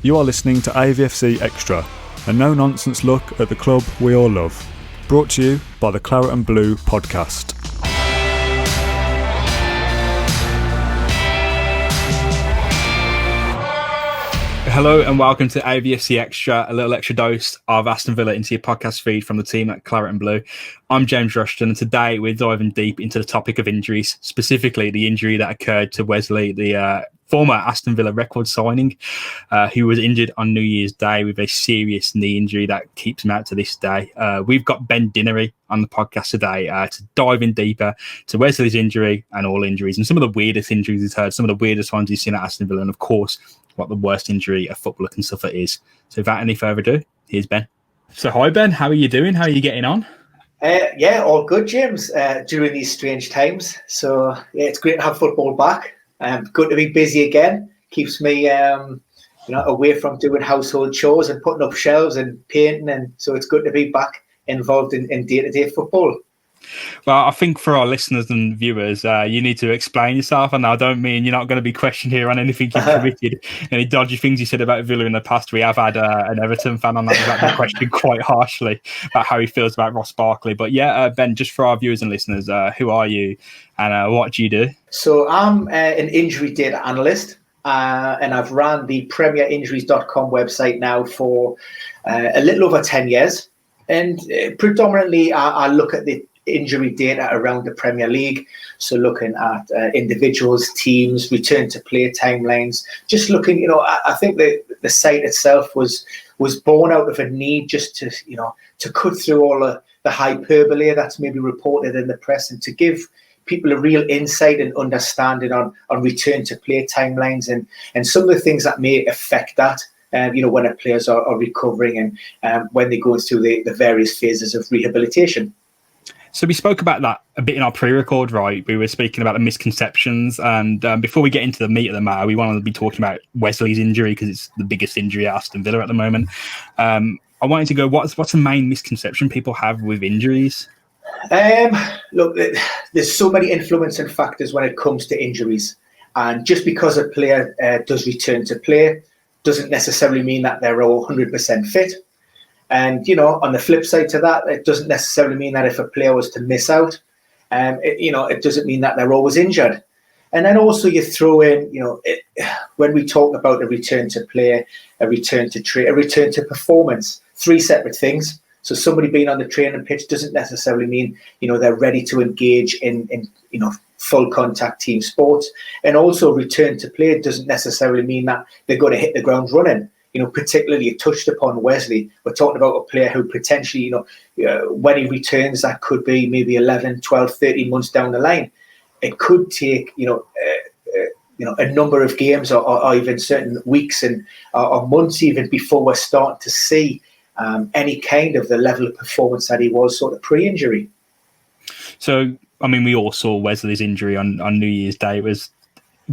You are listening to AVFC Extra, a no-nonsense look at the club we all love. Brought to you by the Claret and Blue podcast. Hello and welcome to AVFC Extra, a little extra dose of Aston Villa into your podcast feed from the team at Claret and Blue. I'm James Rushton, and today we're diving deep into the topic of injuries, specifically the injury that occurred to Wesley, the former Aston Villa record signing, who was injured on New Year's Day with a serious knee injury that keeps him out to this day. We've got Ben Dinnery on the podcast today to dive in deeper to Wesley's injury and all injuries and some of the weirdest injuries he's heard, some of the weirdest ones he's seen at Aston Villa, and of course, what the worst injury a footballer can suffer is. So without any further ado, here's Ben. So hi Ben, how are you doing? How are you getting on? Yeah, all good, James, during these strange times. So yeah, it's great to have football back. Good to be busy again. Keeps me away from doing household chores and putting up shelves and painting, and so it's good to be back involved in day-to-day football. Well, I think for our listeners and viewers, you need to explain yourself. And I don't mean you're not going to be questioned here on anything you've committed, any dodgy things you said about Villa in the past. We have had an Everton fan on that who's actually questioned quite harshly about how he feels about Ross Barkley. But yeah, Ben, just for our viewers and listeners, who are you and what do you do? So I'm an injury data analyst, and I've ran the premierinjuries.com website now for a little over 10 years. And predominantly, I look at the injury data around the Premier League, so looking at individuals, teams, return to play timelines, just looking, I think the site itself was born out of a need just to cut through all the hyperbole that's maybe reported in the press and to give people a real insight and understanding on return to play timelines and some of the things that may affect that. When our players are recovering and when they go through the various phases of rehabilitation. So we spoke about that a bit in our pre-record, right? We were speaking about the misconceptions, and before we get into the meat of the matter, we wanted to be talking about Wesley's injury because it's the biggest injury at Aston Villa at the moment. I wanted to go, what's the main misconception people have with injuries? Look, there's so many influencing factors when it comes to injuries, and just because a player does return to play doesn't necessarily mean that they're all 100% fit. And, on the flip side to that, it doesn't necessarily mean that if a player was to miss out, it doesn't mean that they're always injured. And then also you throw in, when we talk about a return to play, a return to a return to performance, three separate things. So somebody being on the training pitch doesn't necessarily mean, they're ready to engage in full contact team sports. And also return to play doesn't necessarily mean that they're going to hit the ground running. Particularly you touched upon Wesley. We're talking about a player who potentially, when he returns, that could be maybe 11, 12, 13 months down the line. It could take, a number of games or even certain weeks and or months even before we're starting to see any kind of the level of performance that he was sort of pre-injury. So, we all saw Wesley's injury on New Year's Day. It was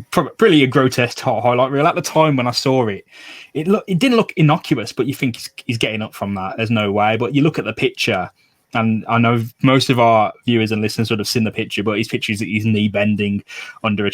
pretty a grotesque highlight reel. At the time when I saw it, it didn't look innocuous, but you think he's getting up from that. There's no way. But you look at the picture, and I know most of our viewers and listeners would have seen the picture, but his picture is his knee bending under a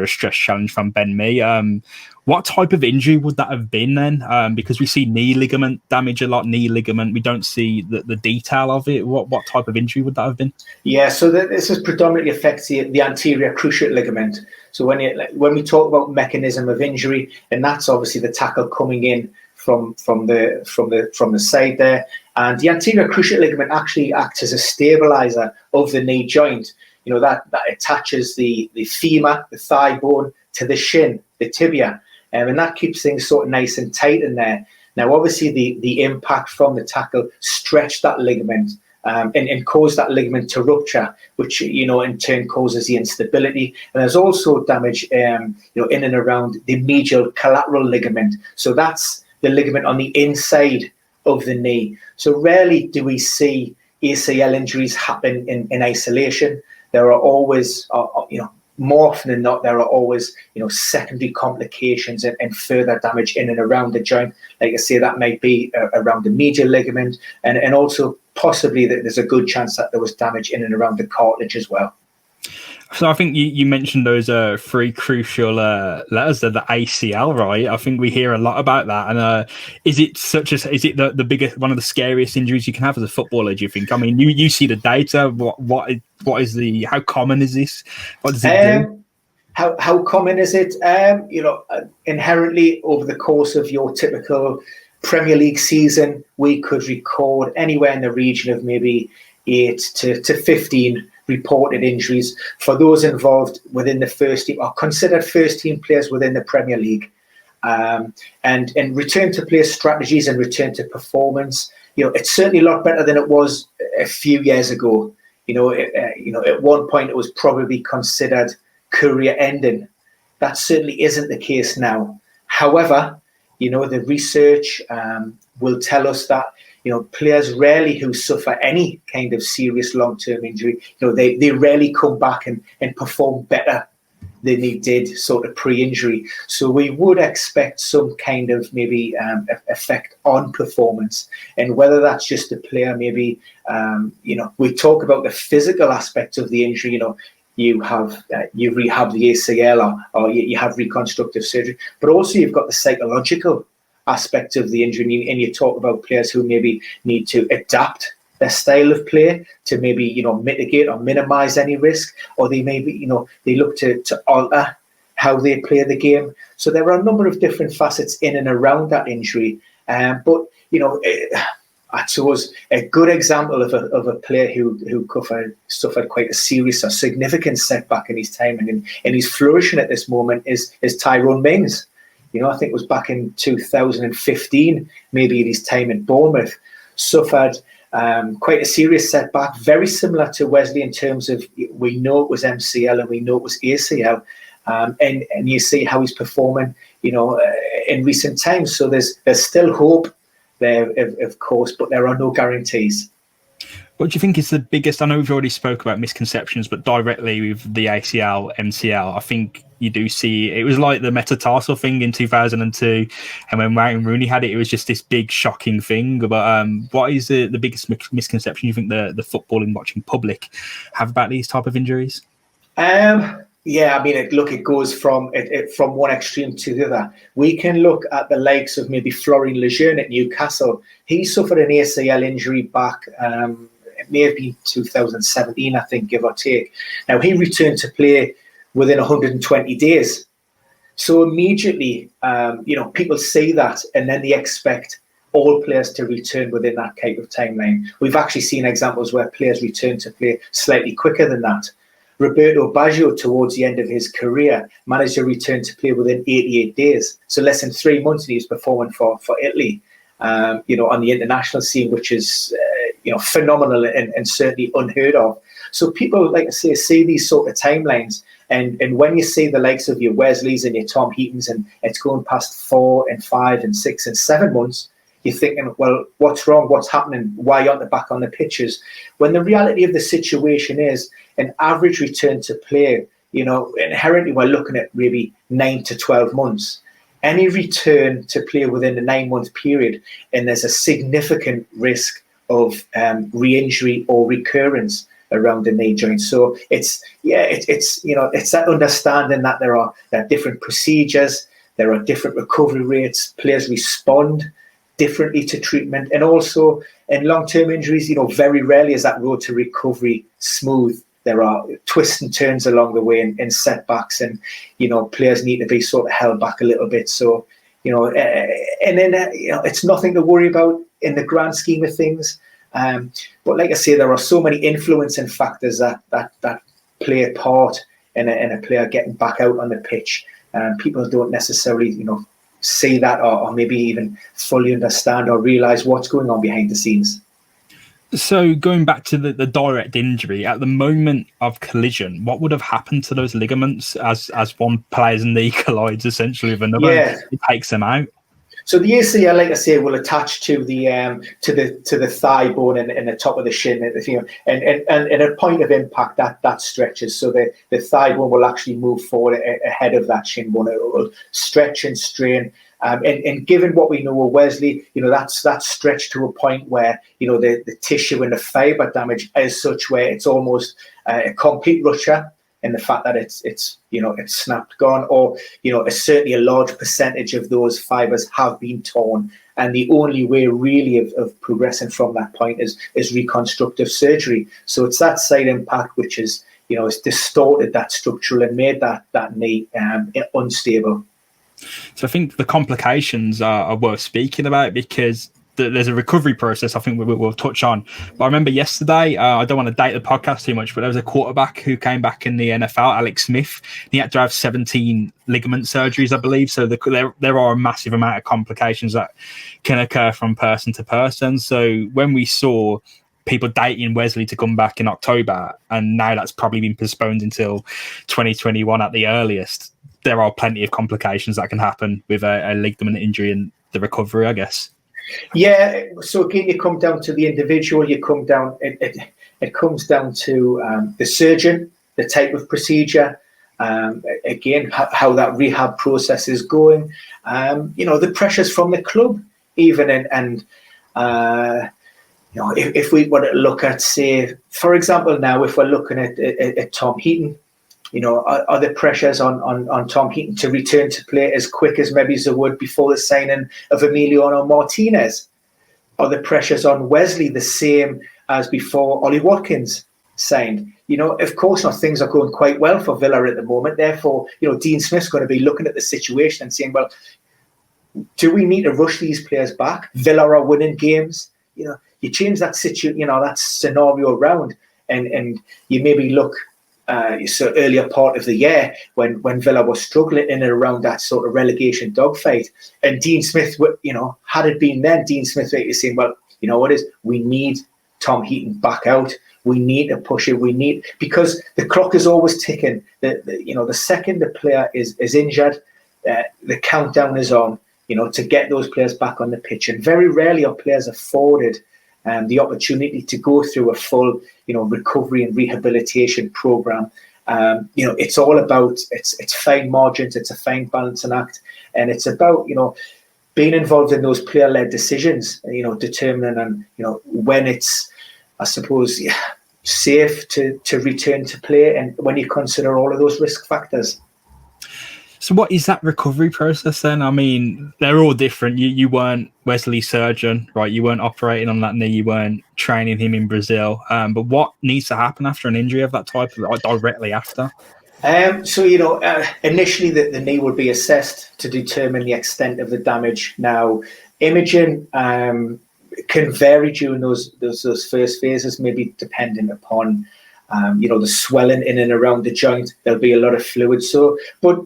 stress challenge from Ben Mee. What type of injury would that have been then? Because we see knee ligament damage a lot, knee ligament. We don't see the detail of it. What type of injury would that have been? Yeah, so this is predominantly affects the anterior cruciate ligament. So when we talk about mechanism of injury, and that's obviously the tackle coming in from the side there, and the anterior cruciate ligament actually acts as a stabilizer of the knee joint. That attaches the femur, the thigh bone, to the shin, the tibia. And that keeps things sort of nice and tight in there. Now, obviously, the impact from the tackle stretched that ligament and caused that ligament to rupture, which, in turn causes the instability. And there's also damage, in and around the medial collateral ligament. So that's the ligament on the inside of the knee. So rarely do we see ACL injuries happen in isolation. There are always, more often than not, there are always, secondary complications and further damage in and around the joint. Like I say, that might be around the medial ligament, and also possibly that there's a good chance that there was damage in and around the cartilage as well. So I think you mentioned those three crucial letters, the ACL, right? I think we hear a lot about that. And is it the biggest, one of the scariest injuries you can have as a footballer? Do you think? I mean, you see the data. What is how common is this? What does it do? How common is it? Inherently over the course of your typical Premier League season, we could record anywhere in the region of maybe 8 to 15 reported injuries for those involved within the first team or considered first team players within the Premier League. And return to play strategies and return to performance, it's certainly a lot better than it was a few years ago. At one point it was probably considered career ending. That certainly isn't the case now. However, the research will tell us that players rarely who suffer any kind of serious long-term injury, they rarely come back and perform better than they did sort of pre-injury. So we would expect some kind of maybe effect on performance, and whether that's just a player maybe, we talk about the physical aspect of the injury, you rehab the ACL or you have reconstructive surgery, but also you've got the psychological aspect of the injury, and you talk about players who maybe need to adapt their style of play to maybe mitigate or minimize any risk, or they maybe they look to alter how they play the game. So there are a number of different facets in and around that injury, but I suppose a good example of a player who suffered quite a serious or significant setback in his time and he's flourishing at this moment is Tyrone Mings. I think it was back in 2015, maybe at his time in Bournemouth, suffered quite a serious setback, very similar to Wesley in terms of we know it was MCL and we know it was ACL, and you see how he's performing, in recent times. So there's still hope there, of course, but there are no guarantees. What do you think is the biggest? I know we've already spoke about misconceptions, but directly with the ACL, MCL, I think you do see it was like the metatarsal thing in 2002, and when Wayne Rooney had it, it was just this big shocking thing. But what is the biggest misconception you think the footballing watching public have about these type of injuries? Yeah, I mean, it goes from one extreme to the other. We can look at the likes of maybe Florian Lejeune at Newcastle. He suffered an ACL injury back, it may have been 2017, I think, give or take. Now, he returned to play within 120 days. So immediately, people say that, and then they expect all players to return within that type of timeline. We've actually seen examples where players return to play slightly quicker than that. Roberto Baggio, towards the end of his career, managed to return to play within 88 days. So less than 3 months, and he was performing for Italy, on the international scene, which is, phenomenal and certainly unheard of. So people, like I say, see these sort of timelines. And when you see the likes of your Wesleys and your Tom Heatons, and it's going past 4 and 5 and 6 and 7 months, you're thinking, well, what's wrong? What's happening? Why aren't they back on the pitches? When the reality of the situation is an average return to play, inherently we're looking at maybe 9 to 12 months. Any return to play within the 9-month period, and there's a significant risk of re-injury or recurrence around the knee joint. So it's that understanding that there are different procedures, there are different recovery rates, players respond differently to treatment, and also in long-term injuries, very rarely is that road to recovery smooth. There are twists and turns along the way and setbacks, and players need to be sort of held back a little bit. So it's nothing to worry about in the grand scheme of things. But like I say, there are so many influencing factors that play a part in a player getting back out on the pitch. People don't necessarily, see that or maybe even fully understand or realise what's going on behind the scenes. So going back to the direct injury, at the moment of collision, what would have happened to those ligaments as one player's knee collides essentially with another? Yeah. It takes them out. So the ACL, like I say, will attach to the thigh bone and the top of the shin, and at a point of impact that stretches. So the thigh bone will actually move forward ahead of that shin bone. It will stretch and strain. And given what we know of Wesley, that's stretched to a point where the tissue and the fibre damage is such where it's almost a complete rupture. in the fact that it's snapped, gone, or certainly a large percentage of those fibers have been torn. And the only way really of progressing from that point is reconstructive surgery. So it's that side impact which is, it's distorted that structural and made that knee unstable. So I think the complications are worth speaking about, because there's a recovery process I think we'll touch on. But I remember yesterday, I don't want to date the podcast too much, but there was a quarterback who came back in the NFL, Alex Smith. He had to have 17 ligament surgeries, I believe. So there are a massive amount of complications that can occur from person to person. So when we saw people dating Wesley to come back in October, and now that's probably been postponed until 2021 at the earliest, there are plenty of complications that can happen with a ligament injury and the recovery, I guess. Yeah, so again, you come down to the individual. You come down. It comes down to the surgeon, the type of procedure, again how that rehab process is going. The pressures from the club, even if we were to look at, say, for example, now if we're looking at Tom Heaton. Are the pressures on Tom Heaton to return to play as quick as maybe they would before the signing of Emiliano Martinez? Are the pressures on Wesley the same as before Ollie Watkins signed? Of course not. Things are going quite well for Villa at the moment. Therefore, Dean Smith's going to be looking at the situation and saying, well, do we need to rush these players back? Villa are winning games. You change that that scenario around, and you maybe look. So earlier part of the year when Villa was struggling in and around that sort of relegation dogfight, and Dean Smith, had it been then, Dean Smith is saying, well, we need Tom Heaton back out. We need to push it. Because the clock is always ticking. The second the player is injured, the countdown is on. To get those players back on the pitch, and very rarely are players afforded the opportunity to go through a full, recovery and rehabilitation program. It's all about it's fine margins, it's a fine balancing act, and it's about being involved in those player-led decisions. Determining and when it's, I suppose, safe to return to play, and when you consider all of those risk factors. So what is that recovery process then? I mean, they're all different. You weren't Wesley's surgeon, right? You weren't operating on that knee. You weren't training him in Brazil. But what needs to happen after an injury of that type, or directly after? Initially the knee will be assessed to determine the extent of the damage. Now, imaging can vary during those first phases, maybe depending upon the swelling in and around the joint. There'll be a lot of fluid. But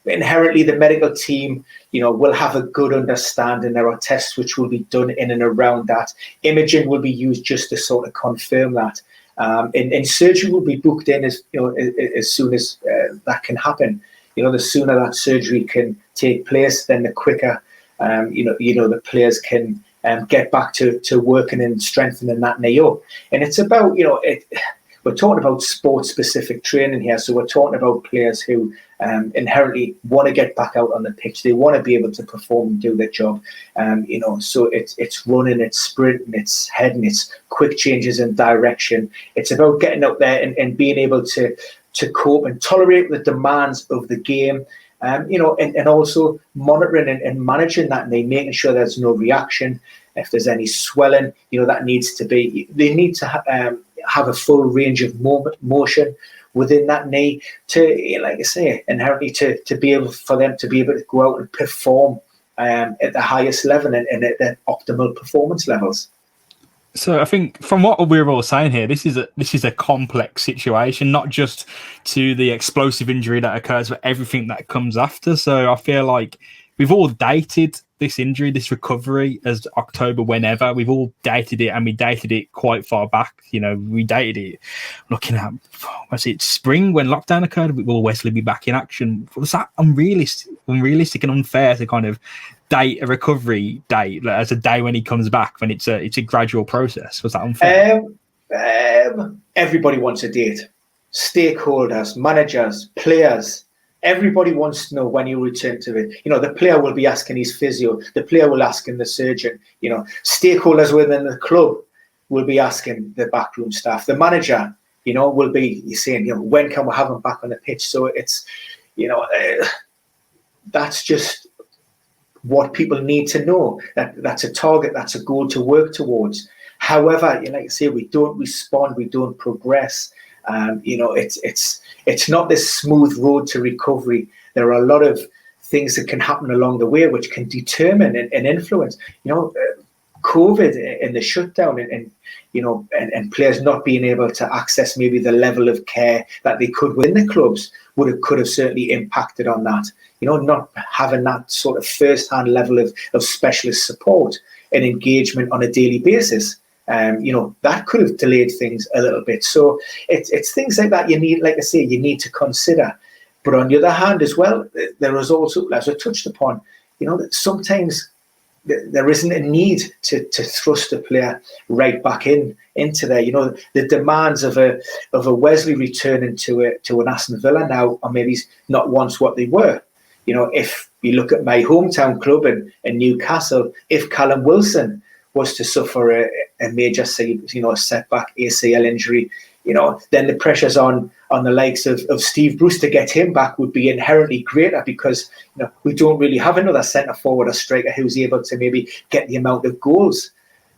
inherently, the medical team, will have a good understanding. There are tests which will be done in and around that. Imaging will be used just to sort of confirm that. And surgery will be booked in as soon as that can happen. The sooner that surgery can take place, then the quicker, the players can get back to working and strengthening that knee up. And it's about, we're talking about sport-specific training here, so we're talking about players who inherently want to get back out on the pitch. They want to be able to perform and do their job. So it's running, it's sprinting, it's heading, it's quick changes in direction. It's about getting out there and being able to cope and tolerate the demands of the game. And also monitoring and managing that knee, making sure there's no reaction. If there's any swelling, that needs to be. They need to have a full range of motion within that knee to, like I say, inherently to be able for them to be able to go out and perform at the highest level and at their optimal performance levels. So I think from what we're all saying here, this is a complex situation, not just to the explosive injury that occurs, but everything that comes after. So I feel like we've all dated this injury, this recovery as October whenever. We've all dated it, and we dated it quite far back. We dated it looking at, was it spring when lockdown occurred? Will Wesley be back in action? Was that unrealistic and unfair to kind of date a recovery date as a day when he comes back, when it's a gradual process? Was that unfair? Everybody wants a date. Stakeholders, managers, players. Everybody wants to know when you return to it. The player will be asking his physio. The player will ask the surgeon. Stakeholders within the club will be asking the backroom staff. The manager will be saying, when can we have him back on the pitch? So it's, that's just what people need to know. That's a target, that's a goal to work towards. However, like I say, we don't respond, we don't progress. It's not this smooth road to recovery. There are a lot of things that can happen along the way which can determine and influence. COVID and the shutdown and players not being able to access maybe the level of care that they could within the clubs could have certainly impacted on that. Not having that sort of first-hand level of specialist support and engagement on a daily basis. That could have delayed things a little bit. So it's things like that you need to consider. But on the other hand as well, there is also, as I touched upon, that sometimes there isn't a need to thrust a player right back into there. The demands of a Wesley returning to an Aston Villa now are maybe not once what they were. If you look at my hometown club in Newcastle, if Callum Wilson was to suffer a major setback, ACL injury, then the pressures on the likes of Steve Bruce to get him back would be inherently greater, because we don't really have another centre forward or striker who's able to maybe get the amount of goals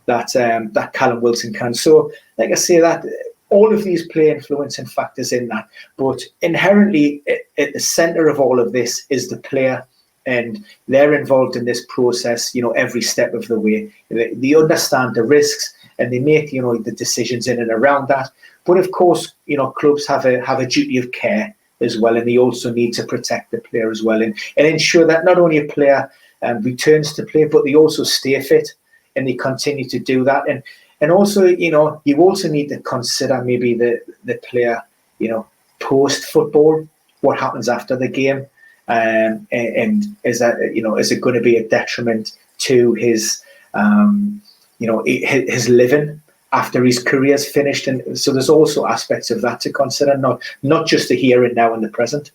that Callum Wilson can. So, like I say, that all of these play influencing factors in that, but inherently at the centre of all of this is the player. And they're involved in this process, every step of the way. They understand the risks and they make, the decisions in and around that. But of course, clubs have a duty of care as well, and they also need to protect the player as well, and ensure that not only a player returns to play, but they also stay fit and they continue to do that. And also, you also need to consider maybe the player, post football, what happens after the game. And is it going to be a detriment to his living after his career's finished? And so there's also aspects of that to consider, not just the here and now and the present.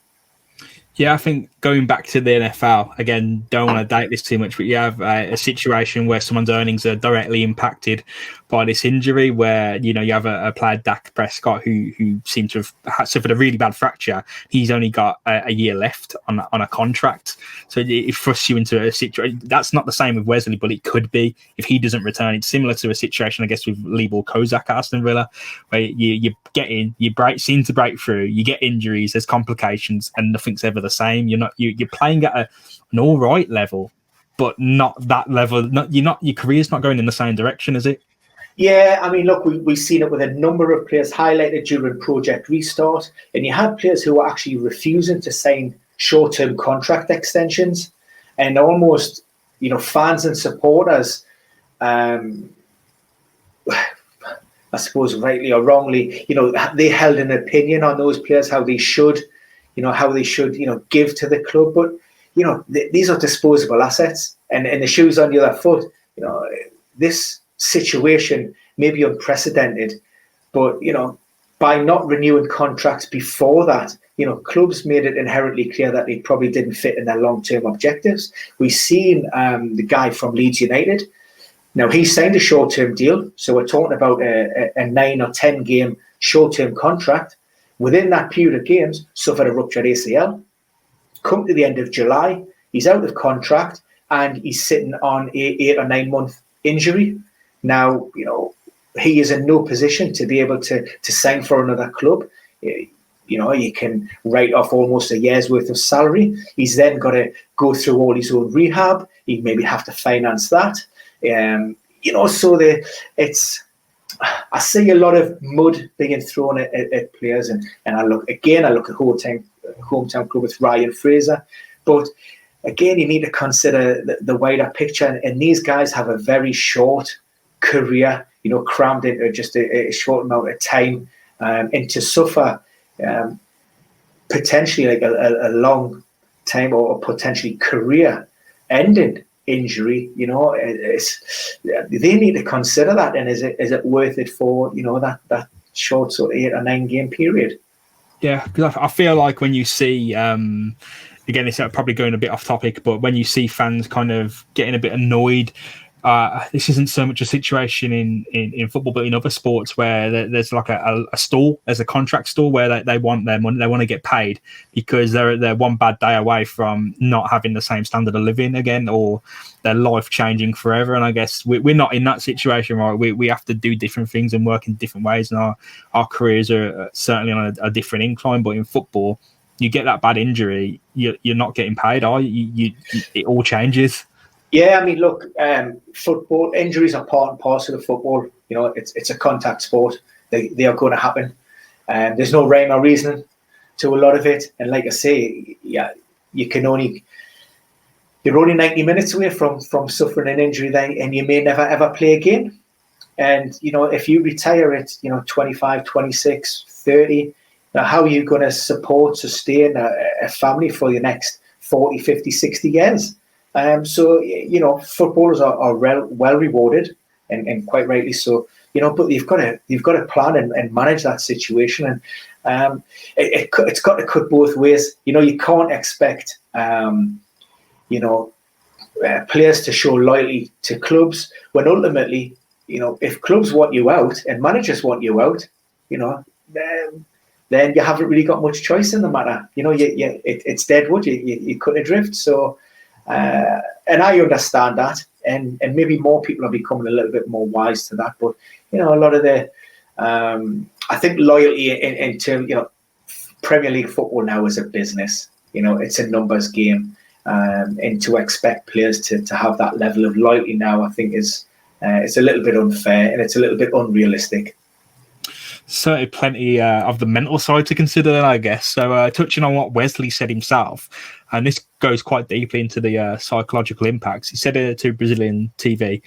Yeah, I think going back to the NFL, again, don't want to date this too much, but you have a situation where someone's earnings are directly impacted by this injury, where, you have a player, Dak Prescott, who seemed to have suffered a really bad fracture. He's only got a year left on a contract. So it thrusts you into a situation. That's not the same with Wesley, but it could be if he doesn't return. It's similar to a situation, I guess, with Leibor Kozak at Aston Villa, where you get in, seem to break through, you get injuries, there's complications, and nothing's ever the same. You're playing at an all right level, but not that level. Your career's not going in the same direction, is it? Yeah, I mean, look, we've seen it with a number of players highlighted during Project Restart, and you had players who were actually refusing to sign short-term contract extensions, and almost, fans and supporters, I suppose rightly or wrongly, they held an opinion on those players, how they should give to the club. But, these are disposable assets, and the shoes on the other foot. This situation may be unprecedented, but, by not renewing contracts before that, clubs made it inherently clear that they probably didn't fit in their long-term objectives. We've seen the guy from Leeds United. Now, he signed a short-term deal, so we're talking about a 9 or 10 game short-term contract. Within that period of games, suffered a ruptured ACL. Come to the end of July, he's out of contract and he's sitting on a 8 or 9 month injury. Now, he is in no position to be able to sign for another club. You can write off almost a year's worth of salary. He's then got to go through all his own rehab. He'd maybe have to finance that. I see a lot of mud being thrown at players, and I look at hometown club with Ryan Fraser. But again, you need to consider the wider picture, and these guys have a very short career, crammed into just a short amount of time, and to suffer potentially like a long time or potentially career-ending injury, they need to consider that, and is it worth it for that short sort of 8 or 9 game period? Yeah, because I feel like when you see again, it's probably going a bit off topic, but when you see fans kind of getting a bit annoyed this isn't so much a situation in football, but in other sports where there's like a stall, there's a contract stall where they want their money, they want to get paid because they're one bad day away from not having the same standard of living again, or their life changing forever. And I guess we're not in that situation, right? We have to do different things and work in different ways, and our careers are certainly on a different incline. But in football, you get that bad injury, you're not getting paid, are you? It all changes. Yeah, I mean, look, football injuries are part and parcel of football. You know, it's a contact sport. They are going to happen. There's no rhyme or reason to a lot of it. And like I say, yeah, you're only 90 minutes away from suffering an injury, then, and you may never ever play again. And you know, if you retire at 25, 26, 30, now how are you going to sustain a family for the next 40, 50, 60 years? So, you know, footballers are well rewarded, and quite rightly so. You know, but you've got to plan and manage that situation, and it's got to cut both ways. You know, you can't expect players to show loyalty to clubs when ultimately, you know, if clubs want you out and managers want you out, you know, then you haven't really got much choice in the matter. You know, it's dead wood. You cut adrift. So. And I understand that, and maybe more people are becoming a little bit more wise to that. But you know, a lot of I think loyalty in terms, you know, Premier League football now is a business. You know, it's a numbers game, and to expect players to have that level of loyalty now, I think it's a little bit unfair, and it's a little bit unrealistic. Certainly plenty of the mental side to consider, I guess. So touching on what Wesley said himself, and this goes quite deeply into the psychological impacts. He said it to Brazilian TV.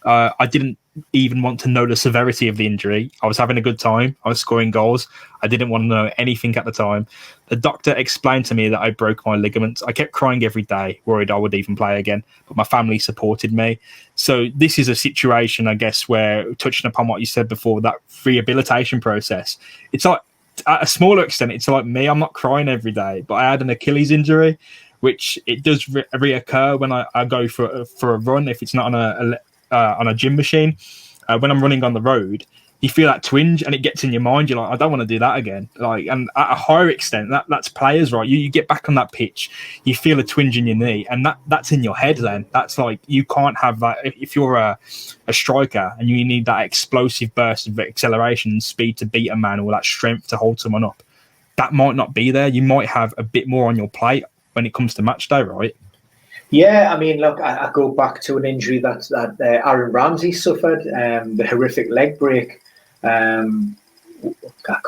I didn't even want to know the severity of the injury. I was having a good time. I was scoring goals. I didn't want to know anything at the time. The doctor explained to me that I broke my ligaments. I kept crying every day, worried I would even play again, but my family supported me. So this is a situation, I guess, where, touching upon what you said before, that rehabilitation process, it's like, at a smaller extent, it's like me. I'm not crying every day, but I had an Achilles injury, which it does reoccur when I go for a run, if it's not on a gym machine. When I'm running on the road, you feel that twinge and it gets in your mind. You're like, I don't want to do that again. Like, and at a higher extent, that's players, right? You get back on that pitch, you feel a twinge in your knee, and that's in your head. Then that's like, you can't have that if you're a striker and you need that explosive burst of acceleration and speed to beat a man, or that strength to hold someone up. That might not be there. You might have a bit more on your plate when it comes to match day, right? Yeah, I mean, look, I go back to an injury that Aaron Ramsey suffered, the horrific leg break. I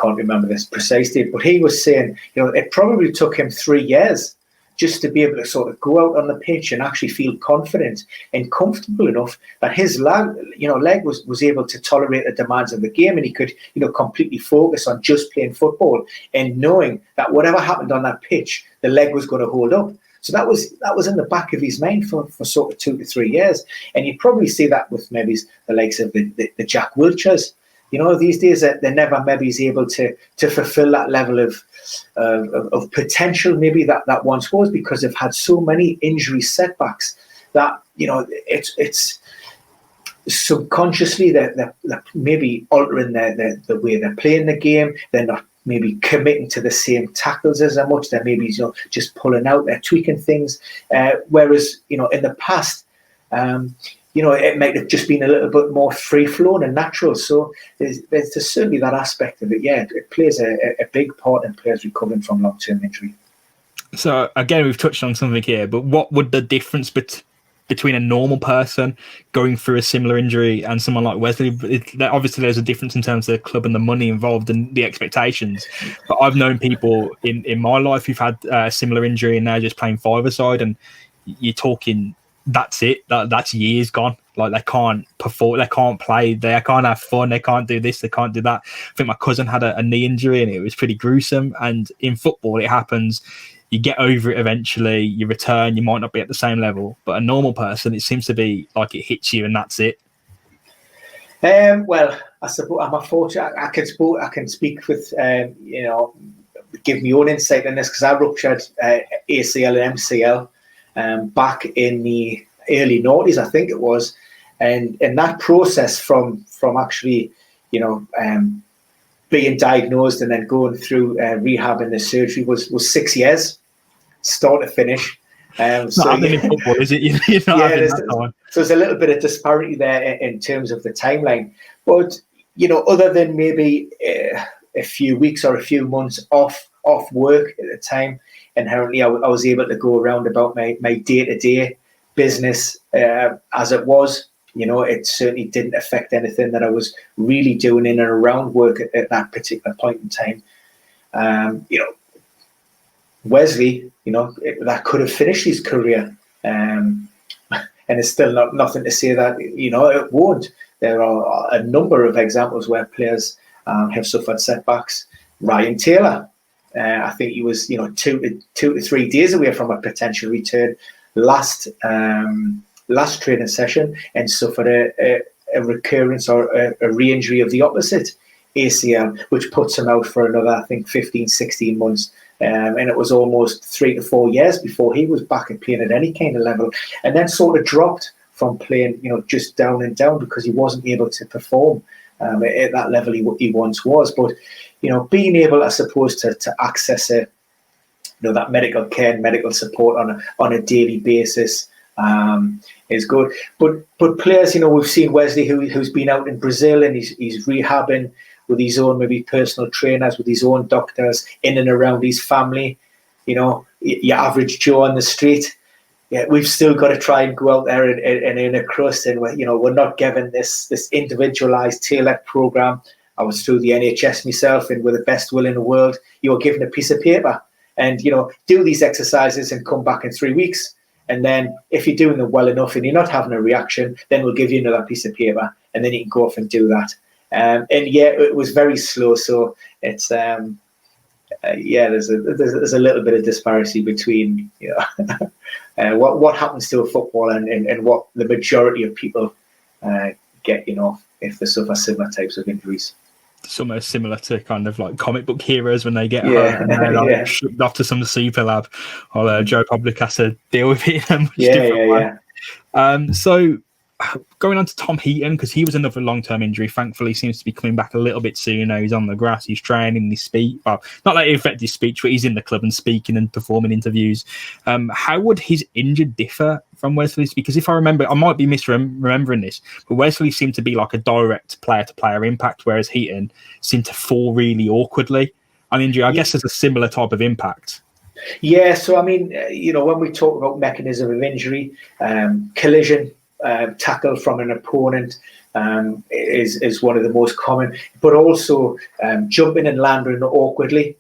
can't remember this precisely, but he was saying, you know, it probably took him 3 years just to be able to sort of go out on the pitch and actually feel confident and comfortable enough that his leg was able to tolerate the demands of the game, and he could, you know, completely focus on just playing football and knowing that whatever happened on that pitch, the leg was going to hold up. So that was in the back of his mind for sort of 2 to 3 years, and you probably see that with maybe the likes of the Jack Wilshers. You know, these days they're never maybe able to fulfil that level of potential maybe that once was, because they've had so many injury setbacks that, you know, it's subconsciously they're maybe altering the way they're playing the game. They're not maybe committing to the same tackles as much. They're maybe, you know, just pulling out, they're tweaking things. Whereas, you know, in the past, you know, it might have just been a little bit more free-flowing and natural. So there's certainly that aspect of it. Yeah, it plays a big part in players recovering from long-term injury. So, again, we've touched on something here, but what would the difference between a normal person going through a similar injury and someone like Wesley? Obviously, there's a difference in terms of the club and the money involved and the expectations. But I've known people in my life who've had a similar injury and they're just playing five-a-side, and you're talking, that's it. That's years gone. Like, they can't perform, they can't play, they can't have fun, they can't do this, they can't do that. I think my cousin had a knee injury and it was pretty gruesome. And in football, it happens. You get over it eventually, you return, you might not be at the same level. But a normal person, it seems to be like it hits you and that's it. Well, I suppose I'm fortunate. I can speak with, you know, give my own insight on this, because I ruptured ACL and MCL back in the early noughties, I think it was. And that process from actually, being diagnosed and then going through rehab and the surgery was 6 years, start to finish. In football, is it? So there's a little bit of disparity there in terms of the timeline. But, other than maybe a few weeks or a few months off work at the time, inherently I was able to go around about my day-to-day business as it was. It certainly didn't affect anything that I was really doing in and around work at that particular point in time. Wesley, that could have finished his career. And it's still nothing to say that, it won't. There are a number of examples where players have suffered setbacks. Ryan Taylor, I think he was, 2 to 3 days away from a potential return last training session and suffered a recurrence or a re-injury of the opposite ACL, which puts him out for another, I think, 15, 16 months. And it was almost 3 to 4 years before he was back and playing at any kind of level, and then sort of dropped from playing, just down and down because he wasn't able to perform at that level he once was. But, being able, I suppose, to access it, that medical care and medical support on a daily basis is good. But players, we've seen Wesley who's been out in Brazil and he's rehabbing with his own maybe personal trainers, with his own doctors, in and around his family. Your average Joe on the street. Yeah, we've still got to try and go out there and earn a crust, and we're not given this individualized tailored program. I was through the NHS myself, and with the best will in the world, you were given a piece of paper and do these exercises and come back in 3 weeks. And then if you're doing them well enough and you're not having a reaction, then we'll give you another piece of paper, and then you can go off and do that. It was very slow. So it's there's a little bit of disparity between what happens to a footballer and what the majority of people get, if they suffer similar types of injuries. Somewhat similar to kind of like comic book heroes when they get hurt and they're shipped off to some super lab, or Joe Public has to deal with it in a much different way. So going on to Tom Heaton, because he was another long-term injury. Thankfully, seems to be coming back a little bit soon. He's on the grass, he's training, he's speak. Well, not that it affected his speech, but he's in the club and speaking and performing interviews. How would his injury differ from Wesley's? Because if I remember, I might be misremembering this, but Wesley seemed to be like a direct player-to-player impact, whereas Heaton seemed to fall really awkwardly on injury. I guess there's a similar type of impact. Yeah, so I mean, when we talk about mechanism of injury, collision, tackle from an opponent is one of the most common, but also jumping and landing awkwardly,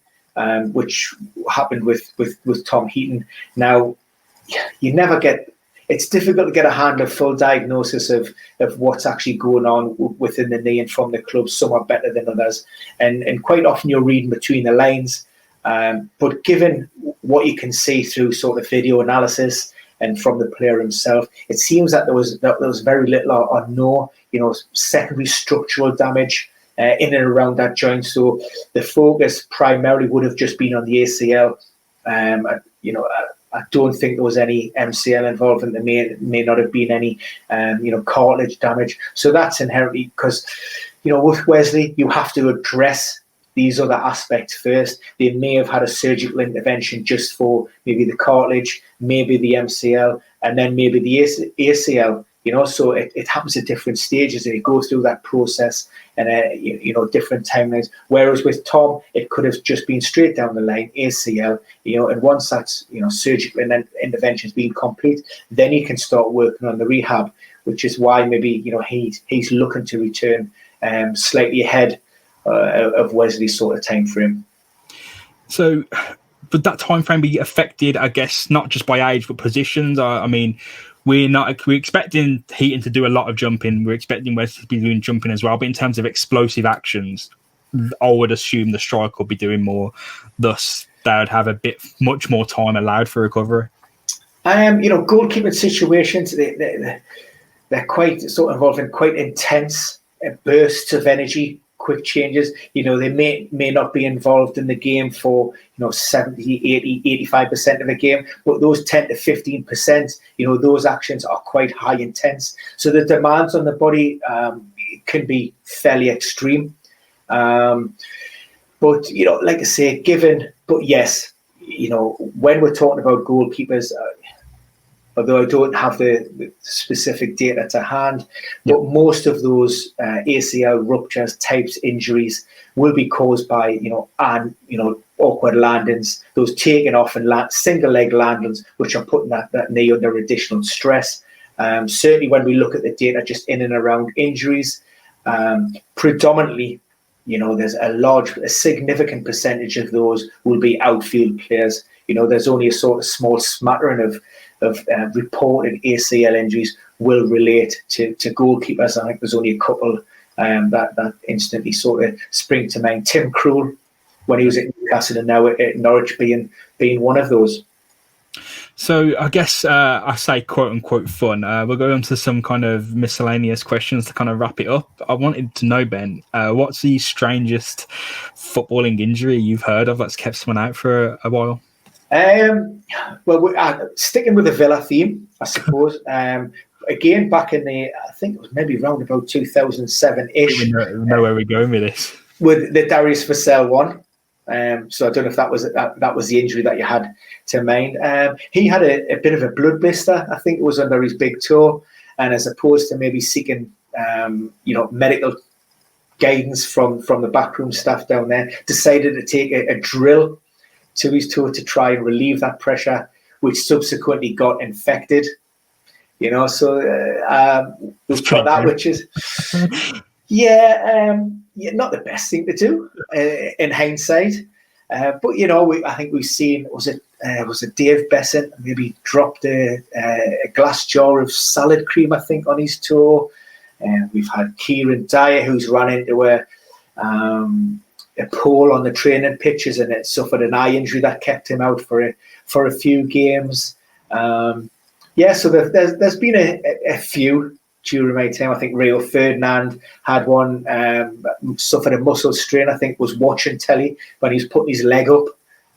which happened with Tom Heaton. Now, it's difficult to get a hand of full diagnosis of what's actually going on within the knee and from the club. Some are better than others, and quite often you're reading between the lines. But given what you can see through sort of video analysis and from the player himself, it seems that there was very little or no, secondary structural damage in and around that joint. So the focus primarily would have just been on the ACL. I don't think there was any MCL involved, and there may not have been any, cartilage damage. So that's inherently, because, with Wesley, you have to address these other aspects first. They may have had a surgical intervention just for maybe the cartilage, maybe the MCL, and then maybe the ACL. So it happens at different stages, and it goes through that process and different timelines. Whereas with Tom, it could have just been straight down the line, ACL. And once that's surgical intervention's been complete, then you can start working on the rehab, which is why maybe he's looking to return slightly ahead of Wesley's sort of time frame. So, would that time frame be affected, I guess, not just by age but positions? I mean, we're expecting Heaton to do a lot of jumping. We're expecting Wesley to be doing jumping as well. But in terms of explosive actions, I would assume the striker will be doing more. Thus, they would have much more time allowed for recovery. Goalkeeping situations, they're quite sort of involving quite intense bursts of energy quick changes. They may not be involved in the game for 70, 80, 85% of the game, but those 10 to 15%, those actions are quite high intense. So the demands on the body can be fairly extreme. But like I say, yes, when we're talking about goalkeepers, although I don't have the specific data to hand, but most of those ACL ruptures types injuries will be caused by awkward landings, those taken off and single leg landings, which are putting that knee under additional stress. Certainly, when we look at the data just in and around injuries, predominantly, there's a significant percentage of those will be outfield players. There's only a sort of small smattering of reported ACL injuries will relate to goalkeepers. I think there's only a couple that instantly sort of spring to mind. Tim Krul, when he was at Newcastle and now at Norwich, being one of those. So I guess I say quote unquote fun. We'll go on to some kind of miscellaneous questions to kind of wrap it up. I wanted to know, Ben, what's the strangest footballing injury you've heard of that's kept someone out for a while? Well, sticking with the Villa theme, I suppose. Again, back in I think it was maybe around about 2007-ish. We know where we're going with this. With the Darius Vassell one. So I don't know if that was the injury that you had to mind. He had a bit of a blood blister. I think it was under his big toe, and as opposed to maybe seeking medical guidance from the backroom staff down there, decided to take a drill to his toe to try and relieve that pressure, which subsequently got infected. So we've got that, which is not the best thing to do in hindsight. But I think we've seen was it Dave Besant maybe dropped a glass jar of salad cream, I think, on his toe. We've had Kieran Dyer, who's run into a pole on the training pitches and it suffered an eye injury that kept him out for a few games. So there's been a few during my time. I think Rio Ferdinand had one, suffered a muscle strain. I think was watching telly when he was putting his leg up,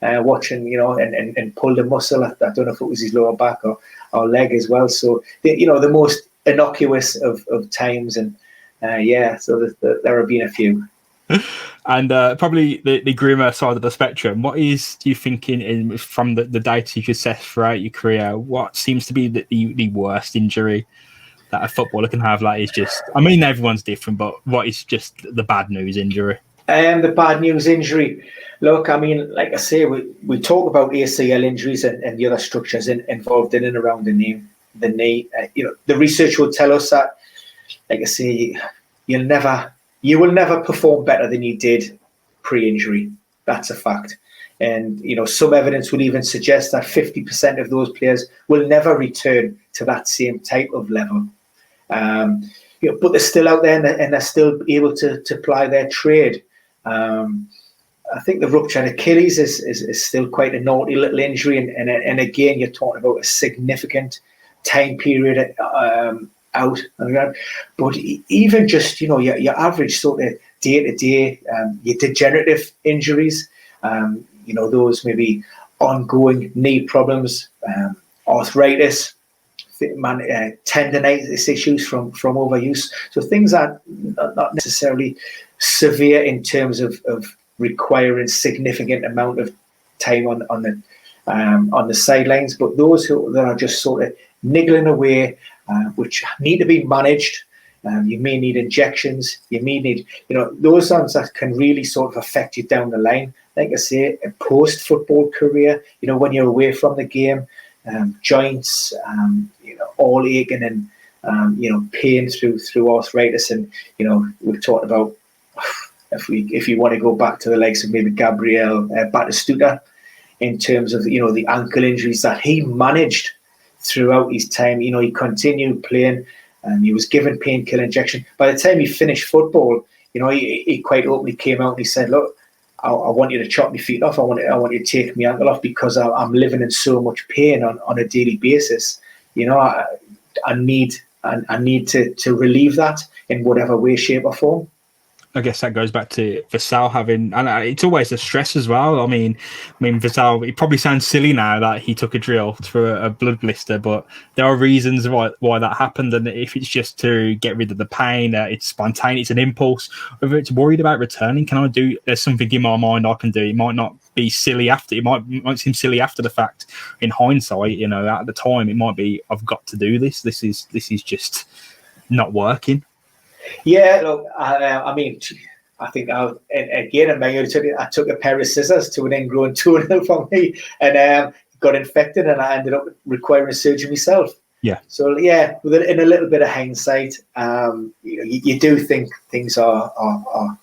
watching, and pulled a muscle. I don't know if it was his lower back or leg as well. So the most innocuous of times, and so there have been a few. And probably the grimmer side of the spectrum, what is you thinking from the data you've assessed throughout your career, what seems to be the worst injury that a footballer can have? Like, is just, I mean, everyone's different, but what is just the bad news injury? The bad news injury. Look, I mean, like I say, we talk about ACL injuries and the other structures involved in and around the knee. The research will tell us that, like I say, you will never perform better than you did pre-injury. That's a fact. And, some evidence will even suggest that 50% of those players will never return to that same type of level. But they're still out there and they're still able to ply their trade. I think the ruptured Achilles is still quite a naughty little injury. And again, you're talking about a significant time period out. But even just, your average sort of day-to-day, your degenerative injuries, those maybe ongoing knee problems, arthritis, tendonitis issues from overuse. So things that are not necessarily severe in terms of requiring significant amount of time on the sidelines, but those that are just sort of niggling away, which need to be managed. You may need injections. You may need, those ones that can really sort of affect you down the line. Like I say, a post-football career, when you're away from the game, joints, all aching and, pain through arthritis. And, we've talked about, if you want to go back to the likes of maybe Gabriel Batistuta, in terms of, the ankle injuries that he managed throughout his time. He continued playing and he was given painkiller injection. By the time he finished football, he quite openly came out and he said, look, I want you to chop my feet off. I want you to take my ankle off because I'm living in so much pain on a daily basis. I need to relieve that in whatever way, shape or form. I guess that goes back to Vassal having, and it's always a stress as well. I mean, Vassal, it probably sounds silly now that he took a drill for a blood blister, but there are reasons why that happened. And if it's just to get rid of the pain, it's spontaneous, it's an impulse. Whether it's worried about returning, there's something in my mind I can do. It might not be silly after, it might seem silly after the fact. In hindsight, at the time, it might be, I've got to do this. This is just not working. Yeah, look, I mean, I think I took a pair of scissors to an ingrown toenail from me and got infected, and I ended up requiring surgery myself. Yeah. So yeah, in a little bit of hindsight, you do think things are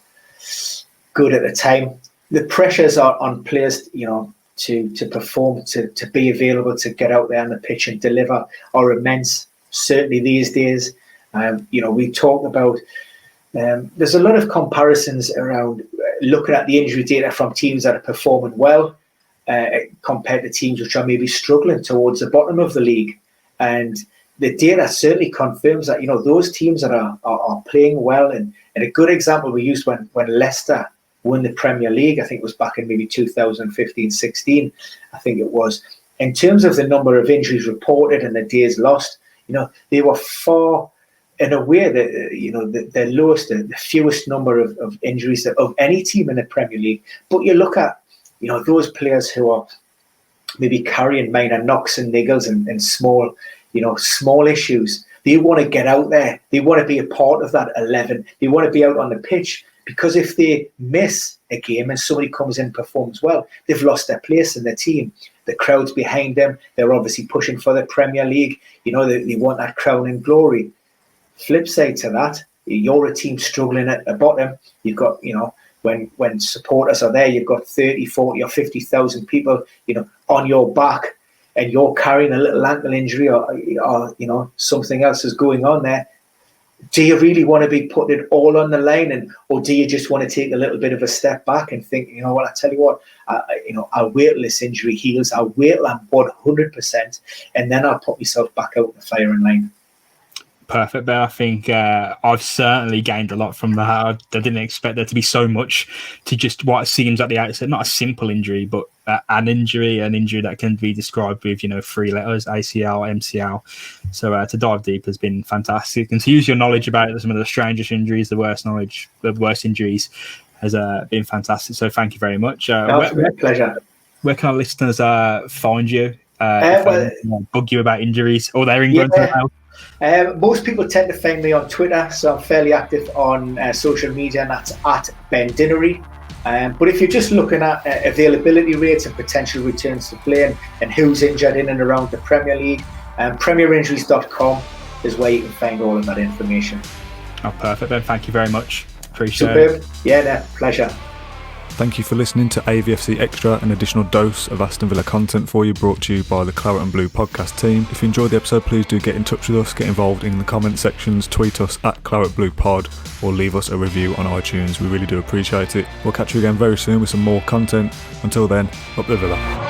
good at the time. The pressures are on players, to perform, to be available, to get out there on the pitch and deliver are immense. Certainly these days. We talk about there's a lot of comparisons around looking at the injury data from teams that are performing well compared to teams which are maybe struggling towards the bottom of the league. And the data certainly confirms that, those teams that are playing well. And a good example we used when Leicester won the Premier League, I think it was back in maybe 2015-16, I think it was. In terms of the number of injuries reported and the days lost, they were far and aware that the lowest, the fewest number of injuries of any team in the Premier League. But you look at those players who are maybe carrying minor knocks and niggles and small issues. They want to get out there. They want to be a part of that 11. They want to be out on the pitch, because if they miss a game and somebody comes in and performs well, they've lost their place in the team. The crowd's behind them. They're obviously pushing for the Premier League. They want that crown and glory. Flip side to that, you're a team struggling at the bottom. You've got, when supporters are there, you've got 30, 40 or 50,000 people, on your back, and you're carrying a little ankle injury or something else is going on there. Do you really want to be putting it all on the line, or do you just want to take a little bit of a step back and think, I tell you what, I'll wait till this injury heals. I'll wait till I'm 100%, and then I'll put myself back out in the firing line. Perfect, but I think I've certainly gained a lot from that. I didn't expect there to be so much to just what seems at the outset, not a simple injury, but an injury that can be described with 3 letters: ACL, MCL. So to dive deep has been fantastic, and to use your knowledge about some of the strangest injuries, the worst injuries, has been fantastic. So thank you very much. Pleasure. Where can our listeners find you? If they bug you about injuries or they're in England? Most people tend to find me on Twitter, so I'm fairly active on social media, and that's at Ben Dinnery. But if you're just looking at availability rates and potential returns to play and who's injured in and around the Premier League, premierinjuries.com is where you can find all of that information. Oh, perfect, Ben. Thank you very much. Appreciate it. Yeah, pleasure. Thank you for listening to AVFC Extra, an additional dose of Aston Villa content for you, brought to you by the Claret and Blue podcast team. If you enjoyed the episode, please do get in touch with us, get involved in the comment sections, tweet us at Claret Blue Pod, or leave us a review on iTunes. We really do appreciate it. We'll catch you again very soon with some more content. Until then, up the Villa.